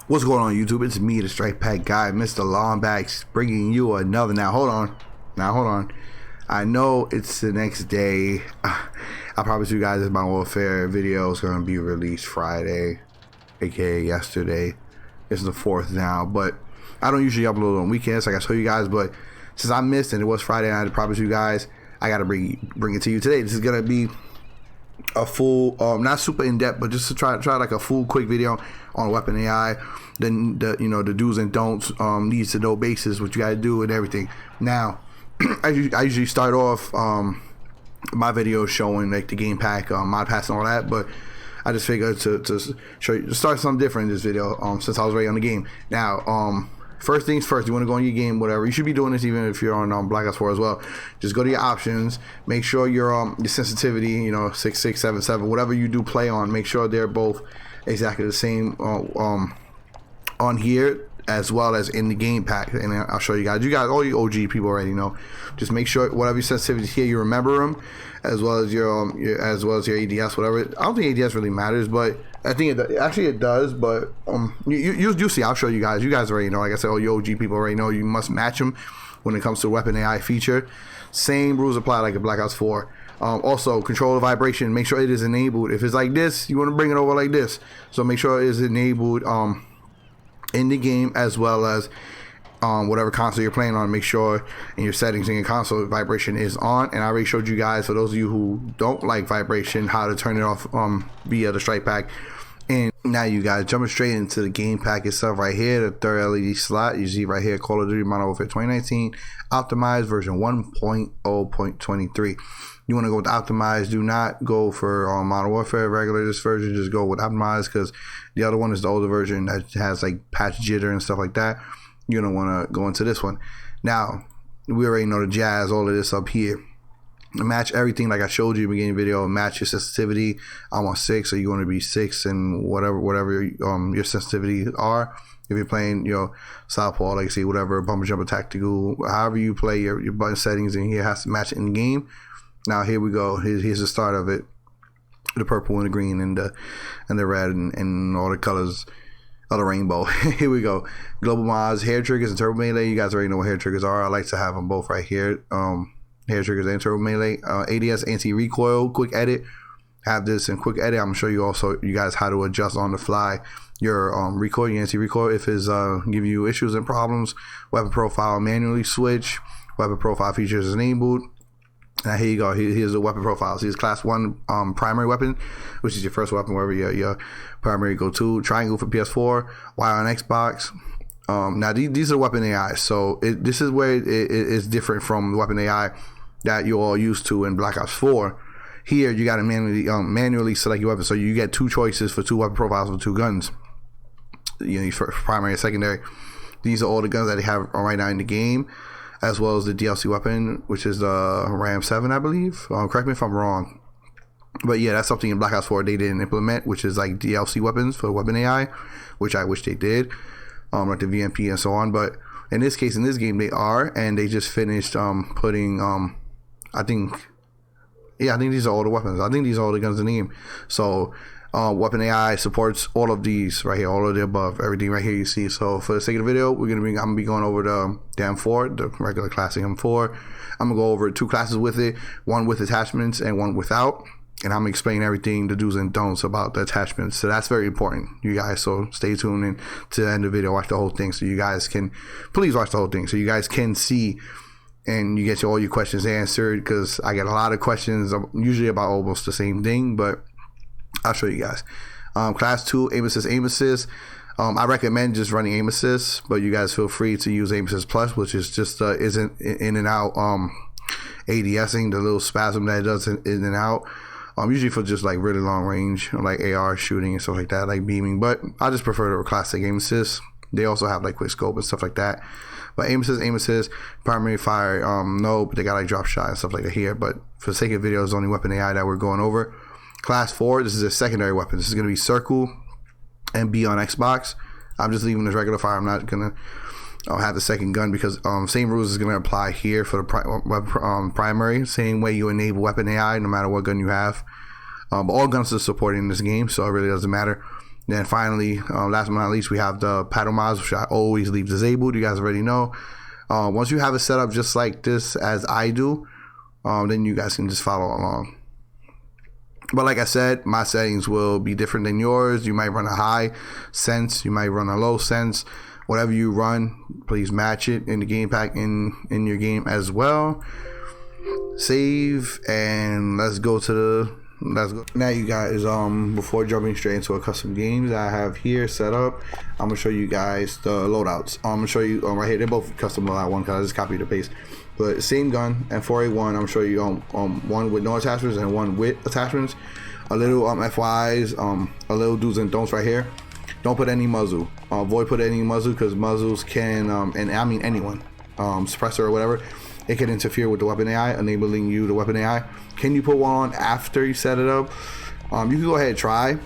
What's going on, YouTube? It's me, the Strikepack guy, Mr. Longback, bringing you another. Now hold on. I know it's the next day. I promise you guys, my warfare video is going to be released Friday, aka yesterday. It's the 4th now, but I don't usually upload on weekends, like I told you guys. But since I missed and it was Friday, and I promise you guys, I got to bring it to you today. This is going to be a full, not super in depth, but just to try like a full quick video on weapon AI, then the do's and don'ts, needs to know basis, what you gotta do and everything. Now, I usually start off my videos showing like the game pack, mod packs and all that, but I just figured to show you, to start something different in this video, since I was already on the game. Now, first things first, you want to go on your game, whatever. You should be doing this even if you're on Black Ops 4 as well. Just go to your options, make sure your sensitivity, 6677, whatever you do play on, make sure they're both exactly the same on here as well as in the game pack. And I'll show you guys. You guys, all you OG people already know. Just make sure whatever your sensitivity here, you remember them, as well as your ADS, whatever. I don't think ADS really matters, but I think it does. But you see, I'll show you guys. You guys already know. Like I said, all you OG people already know. You must match them when it comes to weapon AI feature. Same rules apply like in Black Ops 4. Also, control the vibration. Make sure it is enabled. If it's like this, you want to bring it over like this. So make sure it is enabled in the game, as well as whatever console you're playing on. Make sure in your settings in your console vibration is on. And I already showed you guys, for those of you who don't like vibration, how to turn it off via the Strikepack. And now you guys, jumping straight into the game pack itself right here, the third LED slot, you see right here, Call of Duty Modern Warfare 2019 optimized version 1.0.23. You want to go with optimized. Do not go for Modern Warfare regular this version. Just go with optimized, because the other one is the older version that has like patch jitter and stuff like that. You don't want to go into this one. Now, we already know the jazz, all of this up here. Match everything like I showed you in the beginning of the video. Match your sensitivity. I'm on 6, so you want to be 6 and whatever your sensitivity are. If you're playing, Southpaw, like say whatever, bumper jumper tactical, however you play your button settings in here has to match it in the game. Now here we go. Here's the start of it. The purple and the green and the red and all the colors of the rainbow. Here we go. Global mods, hair triggers, and turbo melee. You guys already know what hair triggers are. I like to have them both right here. Hair triggers and turbo melee. ADS, anti-recoil, quick edit. Have this in quick edit. I'm gonna show you also you guys how to adjust on the fly your recoil, your anti-recoil if it's give you issues and problems. Weapon profile manually switch. Weapon profile features enabled. Now here you go. Here's the weapon profiles. Here's class 1 primary weapon, which is your first weapon wherever your primary go to. Triangle for PS4, Y on Xbox. Now these are weapon AI, so this is where it is different from the weapon AI that you're all used to in Black Ops 4. Here you got to manually select your weapon, so you get 2 choices for 2 weapon profiles for 2 guns. For primary and secondary. These are all the guns that they have right now in the game, as well as the DLC weapon, which is the Ram 7, I believe. Correct me if I'm wrong. But yeah, that's something in Black Ops 4 they didn't implement, which is like DLC weapons for weapon AI, which I wish they did, like the VMP and so on. But in this case, in this game, they are, and they just finished putting, I think these are all the weapons. I think these are all the guns in the game. So weapon AI supports all of these right here, all of the above, everything right here you see. So for the sake of the video, I'm gonna be going over the M4, the regular classic M4. I'm gonna go over 2 classes with it, one with attachments and one without, and I'm gonna explain everything, the do's and don'ts about the attachments. So that's very important, you guys. So stay tuned and to the end of the video, watch the whole thing, so you guys can, please watch the whole thing, so you guys can see and you get all your questions answered, because I get a lot of questions usually about almost the same thing, but I'll show you guys. Class 2, aim assist. I recommend just running aim assist, but you guys feel free to use aim assist plus, which is just isn't in and out ADSing, the little spasm that it does in and out. Usually for just like really long range, like AR shooting and stuff like that, like beaming. But I just prefer the classic aim assist. They also have like quick scope and stuff like that. But aim assist, primary fire, no, but they got like drop shot and stuff like that here. But for the sake of video, it's only weapon AI that we're going over. Class 4, this is a secondary weapon. This is going to be circle and be on Xbox. I'm just leaving this regular fire. I'm not going to have the second gun, because same rules is going to apply here for the primary. Same way you enable weapon AI no matter what gun you have. All guns are supported in this game, so it really doesn't matter. Then finally, last but not least, we have the paddle mods, which I always leave disabled. You guys already know. Once you have it set up just like this as I do, then you guys can just follow along. But like I said, my settings will be different than yours. You might run a high sense, you might run a low sense. Whatever you run, please match it in the game pack in your game as well. Save, and let's go. Now you guys, before jumping straight into a custom game that I have here set up, I'm gonna show you guys the loadouts. I'm gonna show you right here. They're both custom loadout one because I just copied the paste. But same gun, M4A1. I'm gonna show you one with no attachments and one with attachments. A little FYs, a little do's and don'ts right here. Don't put any muzzle. Avoid put any muzzle because muzzles can, and I mean anyone, suppressor or whatever, it can interfere with the weapon AI, enabling you the weapon AI. Can you put one on after you set it up? You can go ahead and try.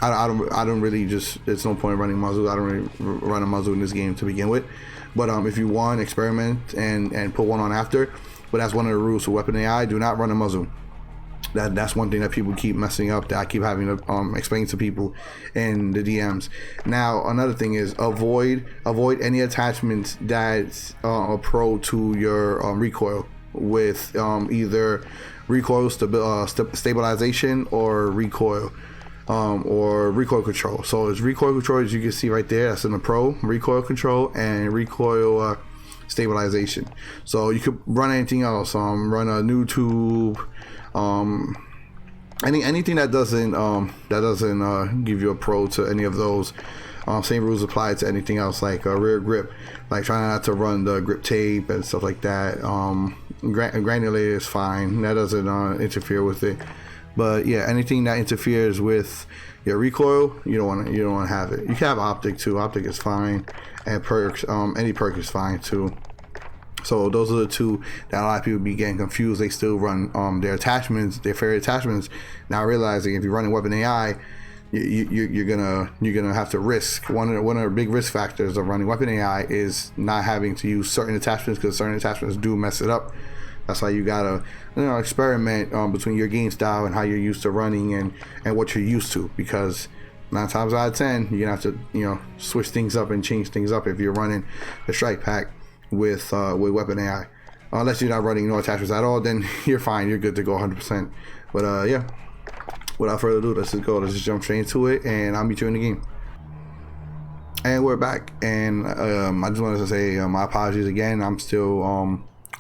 I don't really just, there's no point in running muzzle. I don't really run a muzzle in this game to begin with. But if you want, experiment and put one on after. But that's one of the rules for weapon AI. Do not run a muzzle. That's one thing that people keep messing up, that I keep having to explain to people in the DMs. Now another thing is avoid any attachments that's a pro to your recoil, with either recoil stabilization or recoil control. So it's recoil control, as you can see right there, that's in the pro, recoil control and recoil stabilization. So you could run anything else, run a new tube, anything that doesn't give you a pro to any of those. Same rules apply to anything else, like a rear grip, like trying not to run the grip tape and stuff like that. Granulated is fine, that doesn't interfere with it. But yeah, anything that interferes with your recoil, you don't want to have it. You can have optic too. Optic is fine, and perks. Any perk is fine too. So those are the two that a lot of people be getting confused. They still run their attachments, their favorite attachments, not realizing if you're running weapon AI, you're gonna have to risk. One of the big risk factors of running weapon AI is not having to use certain attachments, because certain attachments do mess it up. That's why you gotta experiment between your game style and how you're used to running and what you're used to, because 9 times out of 10 you're gonna have to switch things up and change things up if you're running the Strikepack with weapon AI. Unless you're not running no attachments at all, then you're fine, you're good to go 100%. But yeah, without further ado, let's just go. Let's just jump straight into it, and I'll meet you in the game. And we're back, and I just wanted to say my apologies again. I'm still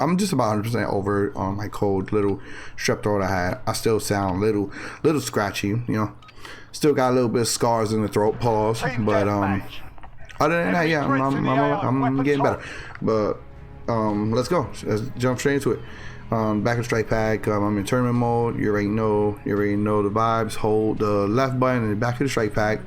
I'm just about 100% over my cold little strep throat I had. I still sound little scratchy, still got a little bit of scars in the throat, pause. But other than that, yeah, I'm getting better. But let's go. Let's jump straight into it. Back in Strikepack, I'm in tournament mode. You already know the vibes. Hold the left button in the back of the Strikepack.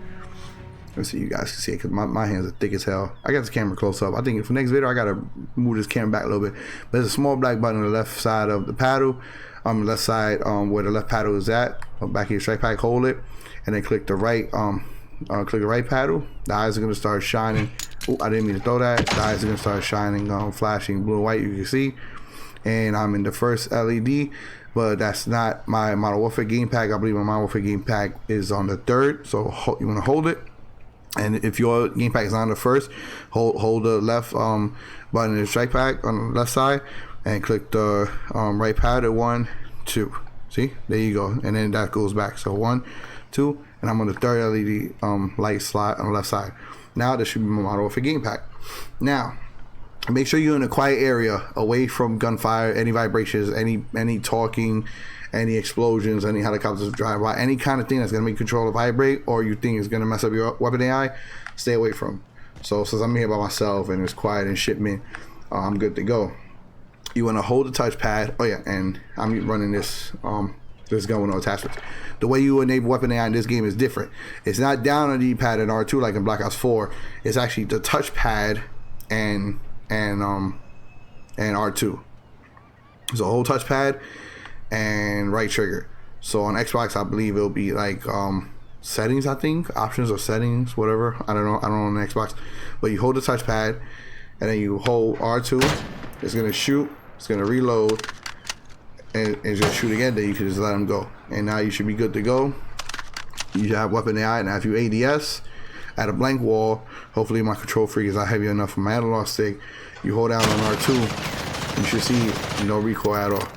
Let's see, you guys can see it, because my hands are thick as hell. I got this camera close up. I think for next video I gotta move this camera back a little bit. But there's a small black button on the left side of the paddle. Left side where the left paddle is at. Back in your Strikepack, hold it, and then click the right paddle. The eyes are gonna start shining. Oh, I didn't mean to throw that. The eyes are gonna start shining, flashing blue and white. You can see, and I'm in the first LED. But that's not my Modern Warfare game pack. I believe my Modern Warfare game pack is on the third. So you wanna hold it. And if your game pack is on the first, hold the left button in the Strikepack on the left side, and click the right paddle. 1, 2. See, there you go. And then that goes back. So 1, 2, and I'm on the third LED light slot on the left side. Now this should be my Modern Warfare game pack. Now, make sure you're in a quiet area, away from gunfire, any vibrations, any talking, any explosions, any helicopters drive by, any kind of thing that's gonna make controller vibrate or you think is gonna mess up your weapon AI, stay away from. So since I'm here by myself and it's quiet in shipment, I'm good to go. You wanna hold the touchpad. Oh yeah, and I'm running this gun with no attachments. The way you enable weapon AI in this game is different. It's not down on the D-pad in R2 like in Black Ops 4. It's actually the touchpad and R2. So hold touchpad and right trigger. So on Xbox, I believe it'll be like settings, I think, options or settings, whatever. I don't know on the Xbox. But you hold the touchpad and then you hold R2. It's gonna shoot. It's gonna reload, and it's gonna shoot again. Then you can just let them go, and now you should be good to go. you have weapon AI. Now if you ADS at a blank wall, hopefully my control freak is not heavy enough for my analog stick, you hold down on R2, you should see no recoil at all.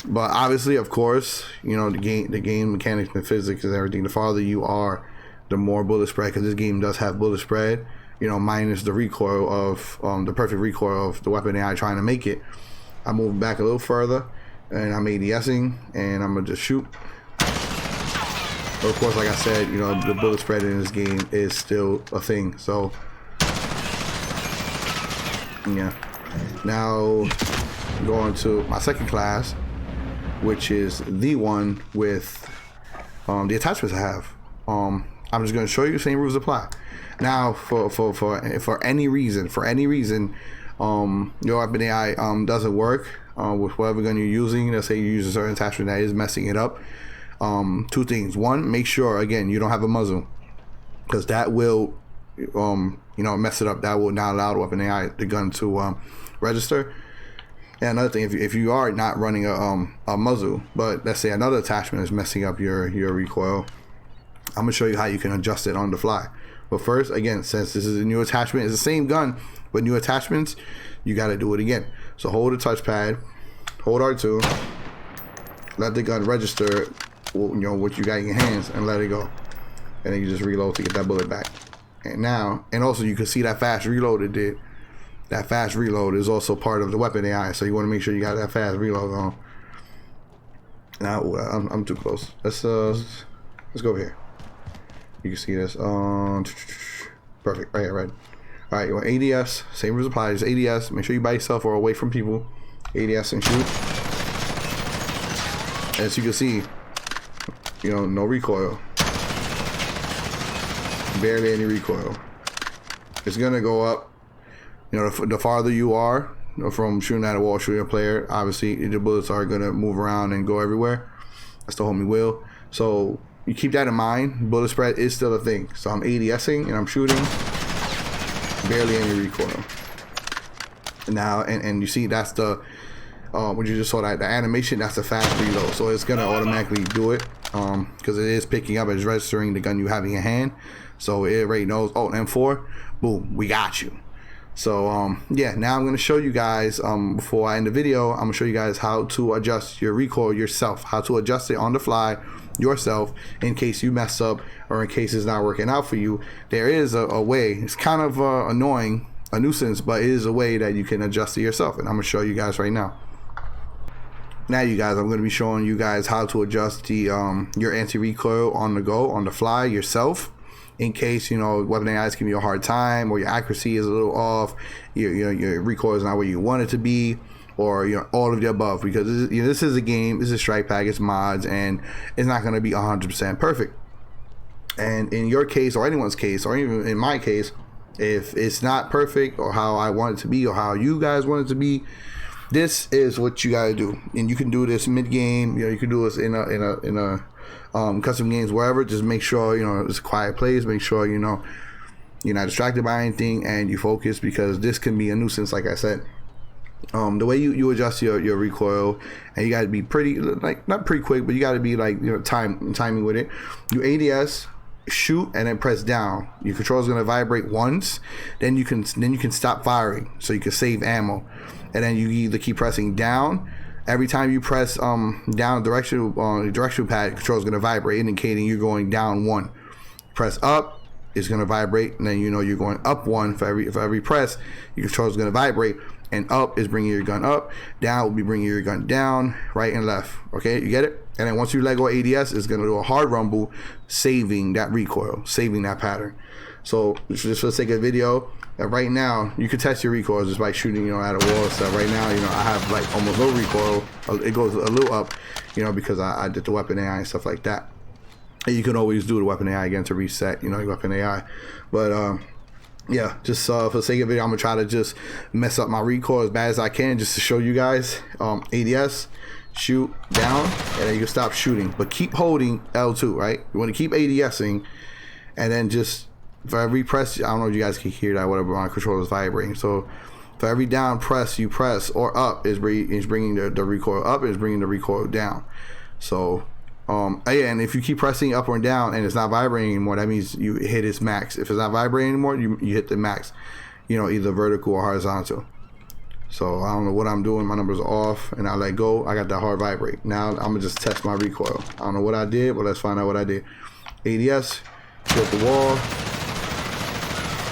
But obviously, of course, you know, the game mechanics and physics and everything, the farther you are, the more bullet spread, because this game does have bullet spread, you know, minus the recoil of the perfect recoil of the weapon AI trying to make it. I move back a little further and I'm ADSing and I'm gonna just shoot. But of course, like I said, you know, the bullet spread in this game is still a thing. So yeah, now going to my second class, which is the one with the attachments I have. I'm just going to show you the same rules apply. Now, for any reason, your weapon AI doesn't work with whatever gun you're using. Let's say you use a certain attachment that is messing it up. Two things. One, make sure again you don't have a muzzle, because that will you know, mess it up. That will not allow the weapon AI, the gun, to register. And another thing, if you are not running a muzzle, but let's say another attachment is messing up your recoil, I'm gonna show you how you can adjust it on the fly. But first, again, since this is a new attachment, it's the same gun, but new attachments, you gotta do it again. So hold the touchpad, hold R2, let the gun register, you know, what you got in your hands, and let it go. And then you just reload to get that bullet back. And now, and also you can see that fast reload it did. That fast reload is also part of the weapon AI, so you want to make sure you got that fast reload on. Now I'm too close. Let's go over here. You can see this. Perfect. Right here, right. All right, you want ADS? Same rules apply. Just ADS. Make sure you by yourself or away from people. ADS and shoot. As you can see, you know, no recoil. Barely any recoil. It's gonna go up. You know, the farther you are, you know, from shooting at a wall, shooting a player, obviously the bullets are gonna move around and go everywhere. That's the homie will. So you keep that in mind. Bullet spread is still a thing. So I'm ADSing and I'm shooting. Barely any recoil. Now, and you see that's the what you just saw, that the animation, that's the fast reload. So it's gonna automatically do it because it is picking up, it's registering the gun you have in your hand. So it already knows, oh, M4, boom, we got you. So yeah, now I'm going to show you guys, before I end the video, I'm going to show you guys how to adjust your recoil yourself, how to adjust it on the fly yourself in case you mess up or in case it's not working out for you. There is a way. It's kind of annoying, a nuisance, but it is a way that you can adjust it yourself, and I'm going to show you guys right now. Now you guys, I'm going to be showing you guys how to adjust the your anti-recoil on the go, on the fly yourself, in case, you know, weapon AI is giving you a hard time, or your accuracy is a little off, your recoil is not where you want it to be, or, you know, all of the above, because this is, you know, this is a game, this is Strikepack, it's mods, and it's not going to be 100% perfect. And in your case, or anyone's case, or even in my case, if it's not perfect or how I want it to be or how you guys want it to be, this is what you gotta do. And you can do this mid-game, you know, you can do this in a custom games, wherever. Just make sure, you know, it's a quiet place, make sure, you know, you're not distracted by anything, and you focus, because this can be a nuisance, like I said. The way you adjust your recoil, and you gotta be pretty, like, not pretty quick, but you gotta be, like, you know, timing with it. You ADS, shoot, and then press down. Your controller is gonna vibrate once, then you can stop firing, so you can save ammo. And then you either keep pressing down. Every time you press down directional pad, the controller is going to vibrate, indicating you're going down one. Press up, it's going to vibrate, and then you know you're going up one. For every press, your controller is going to vibrate, and up is bringing your gun up. Down will be bringing your gun down, right and left. Okay, you get it? And then once you let go ADS, it's going to do a hard rumble, saving that recoil, saving that pattern. So just for the sake of the video, right now you can test your recoil just by shooting, you know, at a wall and stuff. Right now, you know, I have like almost no recoil. It goes a little up, you know, because I did the weapon AI and stuff like that. And you can always do the weapon AI again to reset, you know, your weapon AI. But yeah, just for the sake of the video, I'm gonna try to just mess up my recoil as bad as I can, just to show you guys. ADS, shoot down, and then you can stop shooting, but keep holding L2, right? You want to keep ADSing, and then just for every press, I don't know if you guys can hear that, whatever, my controller is vibrating. So for every down press you press, or up is bringing the recoil up, is bringing the recoil down. So Yeah, and if you keep pressing up or down and it's not vibrating anymore, that means you hit its max. If it's not vibrating anymore, you hit the max, you know, either vertical or horizontal. So I don't know what I'm doing. My numbers are off, and I let go. I got that hard vibrate. Now I'm gonna just test my recoil. I don't know what I did, but let's find out what I did. ADS, hit the wall,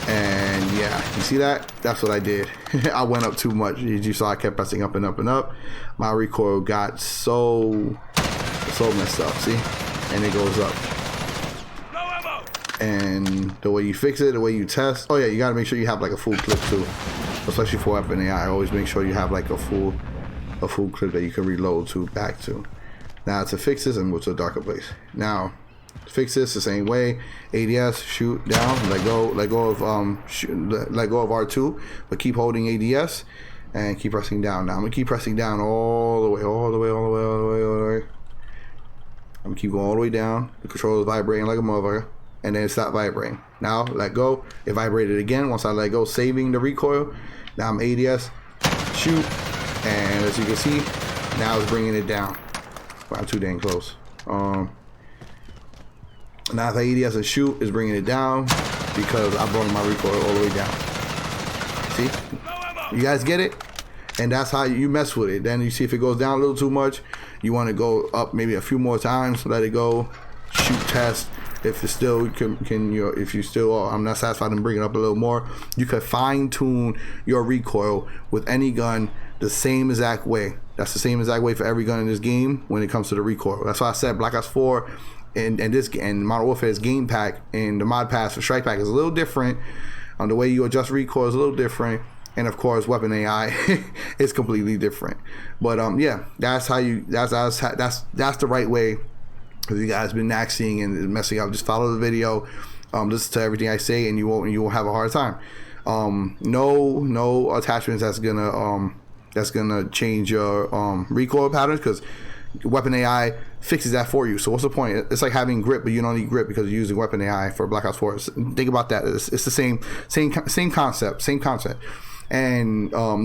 and yeah, you see that? That's what I did. I went up too much. You saw I kept pressing up and up and up. My recoil got so messed up. See, and it goes up. And the way you fix it, the way you test. Oh yeah, you gotta make sure you have like a full clip too, especially for weapon AI. Always make sure you have like a full clip that you can reload to back to. Now to fix this, and go to a darker place. Now fix this the same way. ADS, shoot down, let go of R2, but keep holding ADS and keep pressing down. Now I'm gonna keep pressing down all the way. I'm gonna keep going all the way down. The controller is vibrating like a motherfucker, and then it stopped vibrating. Now let go. It vibrated again once I let go, saving the recoil. Now I'm ADS, shoot, and as you can see, now it's bringing it down. Wow, too dang close. Now the ADS and shoot is bringing it down because I brought my recoil all the way down. See? You guys get it? And that's how you mess with it. Then you see if it goes down a little too much, you want to go up maybe a few more times, let it go, shoot, test. If it's still if you still I'm not satisfied, and bring it up a little more, you could fine tune your recoil with any gun the same exact way. That's the same exact way for every gun in this game when it comes to the recoil. That's why I said Black Ops 4 and Modern Warfare's game pack and the mod pass for Strikepack is a little different. The way you adjust recoil is a little different. And of course, weapon AI is completely different. But yeah, that's how you. That's the right way. If you guys been naxing and messing up, just follow the video, listen to everything I say, and you won't have a hard time. No attachments that's gonna change your recoil patterns, because weapon AI fixes that for you. So what's the point? It's like having grip, but you don't need grip because you're using weapon AI for Black Ops 4. Think about that. It's the same concept. And no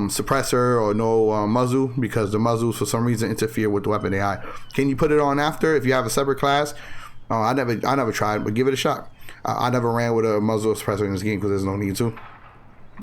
suppressor or no muzzle, because the muzzles for some reason interfere with the weapon AI. Can you put it on after if you have a separate class? I never tried, but give it a shot. I never ran with a muzzle or suppressor in this game because there's no need to.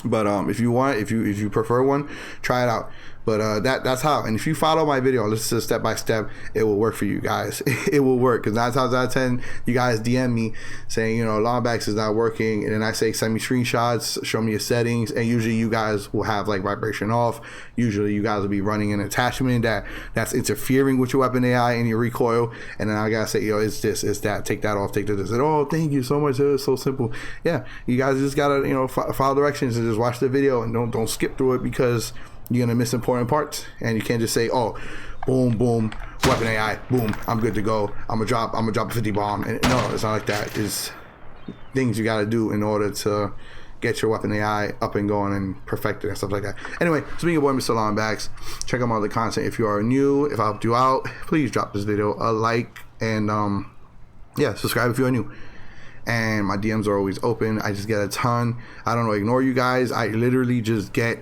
But if you prefer one, try it out. But that's how. And if you follow my video, listen to step by step, it will work for you guys. It will work, because 9 times out of 10, you guys DM me saying, you know, Longbacks is not working, and then I say send me screenshots, show me your settings, and usually you guys will have like vibration off. Usually you guys will be running an attachment that's interfering with your weapon AI and your recoil, and then I gotta say, yo, it's this, it's that, take that off, take this. And, oh, thank you so much. It's so simple. Yeah, you guys just gotta, you know, follow directions and just watch the video, and don't skip through it, because you're gonna miss important parts. And you can't just say, oh, boom, weapon AI, boom, I'm good to go. I'm gonna drop a 50 bomb. And no, it's not like that. It's things you gotta do in order to get your weapon AI up and going and perfected and stuff like that. Anyway, it's me, your boy, Mr. Longbacks. Check out my other content. If you are new, if I helped you out, please drop this video a like, and yeah, subscribe if you are new. And my DMs are always open. I just get a ton. I don't ignore you guys. I literally just get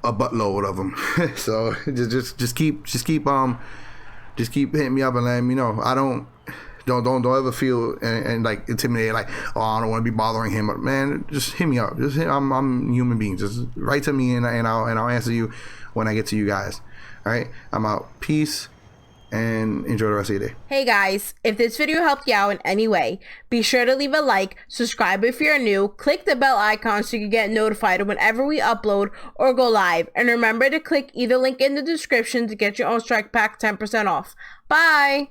a buttload of them. So just keep hitting me up and letting me know. I don't ever feel and like intimidated, like, oh, I don't want to be bothering him. But man, just hit me up. I'm a human being. Just write to me, and I'll answer you when I get to you guys. All right, I'm out. Peace. And enjoy the rest of your day. Hey guys, if this video helped you out in any way, be sure to leave a like, subscribe if you're new, click the bell icon so you can get notified whenever we upload or go live, and remember to click either link in the description to get your own Strikepack 10% off. Bye!